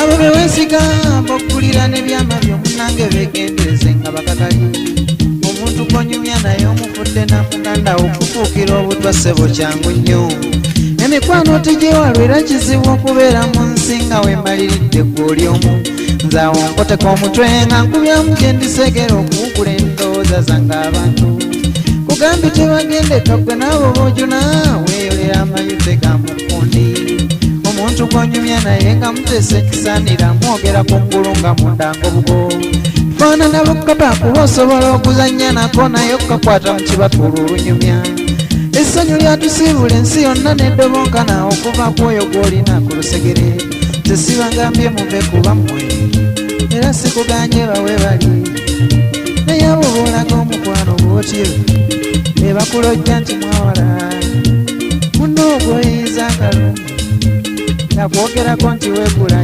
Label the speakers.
Speaker 1: abo bewesiga bokulira n'ebyama byomunange begendereze nga bakakali omuntu gwonyumya naye omufudde namuganda okufuukira obutwa ssebo kyangu nnyo emikwano tegyewalwera kizibu okubeera mu nsi nga wemaliridde gwoli omu nze awo nkoteka omutwe nga nkubyamu gye ndisegera okuwugula endowooza zange abantu kugambi tebagendeka gwe naabo boojuna weeyolera amayute ga mukundi omuntu gwonyumya naye nga mutese ekisaanira mwogera ku ngulu nga mundanga obugo faanana bukapa kuba osobola okuzannya nako naye okukakwata mu kibatuula olunyumya essanyu lyatusiibula ensi yonna neddobonkana okuva ku oyo gw'olina ku lusegere tesibangambye muve kuba mmwe era sikuganye bawe bali naye abo boolaga omukwano bwotyo ebakulojja nti mwawala munno ogwoyinza akalungi yakwogerako nti weegula